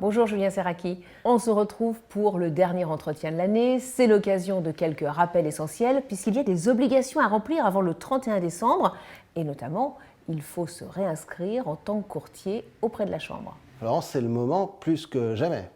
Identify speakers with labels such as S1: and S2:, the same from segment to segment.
S1: Bonjour Julien Serraki. On se retrouve pour le dernier entretien de l'année. C'est l'occasion de quelques rappels essentiels puisqu'il y a des obligations à remplir avant le 31 décembre et notamment, il faut se réinscrire en tant que courtier auprès de la Chambre.
S2: Florence, c'est le moment plus que jamais.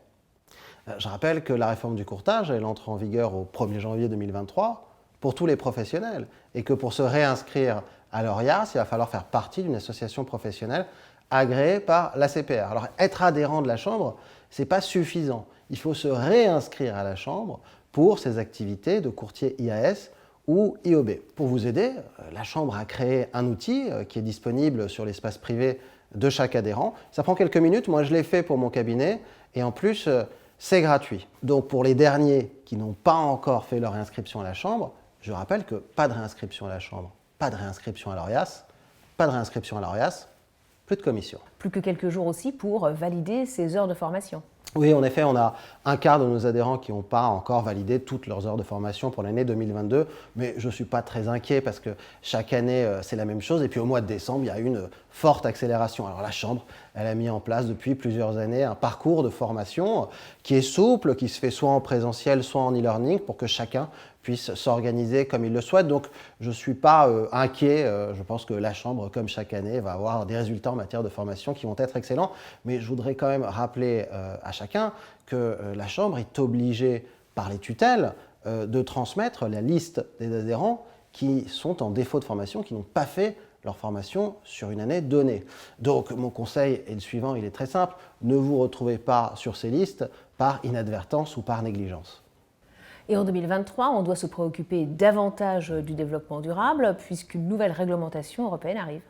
S2: Je rappelle que la réforme du courtage, elle entre en vigueur au 1er janvier 2023 pour tous les professionnels et que pour se réinscrire à l'ORIAS, il va falloir faire partie d'une association professionnelle agréée par l'ACPR. Alors, être adhérent de la Chambre, ce n'est pas suffisant. Il faut se réinscrire à la Chambre pour ses activités de courtier IAS ou IOB. Pour vous aider, la Chambre a créé un outil qui est disponible sur l'espace privé de chaque adhérent. Ça prend quelques minutes, moi je l'ai fait pour mon cabinet et en plus c'est gratuit. Donc pour les derniers qui n'ont pas encore fait leur inscription à la Chambre, je rappelle que pas de réinscription à la Chambre, pas de réinscription à l'ORIAS, pas de réinscription à l'ORIAS, plus de commission.
S1: Plus que quelques jours aussi pour valider ces heures de formation.
S2: Oui, en effet, on a un quart de nos adhérents qui n'ont pas encore validé toutes leurs heures de formation pour l'année 2022, mais je ne suis pas très inquiet parce que chaque année, c'est la même chose. Et puis au mois de décembre, il y a une forte accélération. Alors la Chambre, elle a mis en place depuis plusieurs années un parcours de formation qui est souple, qui se fait soit en présentiel, soit en e-learning pour que chacun puisse s'organiser comme il le souhaite. Donc je ne suis pas inquiet. Je pense que la Chambre, comme chaque année, va avoir des résultats en matière de formation qui vont être excellents. Mais je voudrais quand même rappeler à chacun que la Chambre est obligée par les tutelles de transmettre la liste des adhérents qui sont en défaut de formation, qui n'ont pas fait leur formation sur une année donnée. Donc mon conseil est le suivant, il est très simple, ne vous retrouvez pas sur ces listes par inadvertance ou par négligence.
S1: Et en 2023, on doit se préoccuper davantage du développement durable puisqu'une nouvelle réglementation européenne arrive.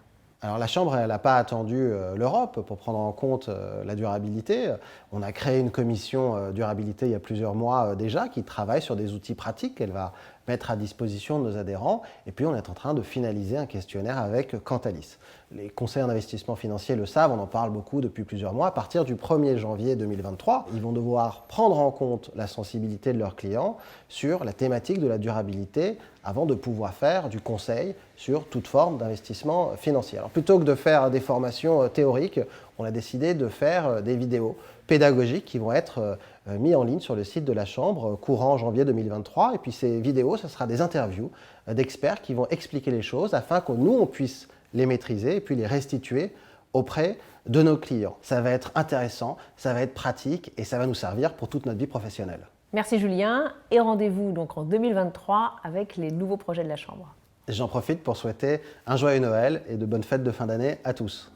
S2: Alors la Chambre, elle n'a pas attendu l'Europe pour prendre en compte la durabilité. On a créé une commission durabilité il y a plusieurs mois déjà qui travaille sur des outils pratiques qu'elle va mettre à disposition de nos adhérents. Et puis on est en train de finaliser un questionnaire avec Cantalis. Les conseils d'investissement financier le savent, on en parle beaucoup depuis plusieurs mois. À partir du 1er janvier 2023, ils vont devoir prendre en compte la sensibilité de leurs clients sur la thématique de la durabilité avant de pouvoir faire du conseil sur toute forme d'investissement financier. Alors plutôt que de faire des formations théoriques, on a décidé de faire des vidéos pédagogiques qui vont être mises en ligne sur le site de la Chambre courant janvier 2023. Et puis ces vidéos, ce sera des interviews d'experts qui vont expliquer les choses afin que nous, on puisse les maîtriser et puis les restituer auprès de nos clients. Ça va être intéressant, ça va être pratique et ça va nous servir pour toute notre vie professionnelle.
S1: Merci Julien et rendez-vous donc en 2023 avec les nouveaux projets de la Chambre.
S2: J'en profite pour souhaiter un joyeux Noël et de bonnes fêtes de fin d'année à tous.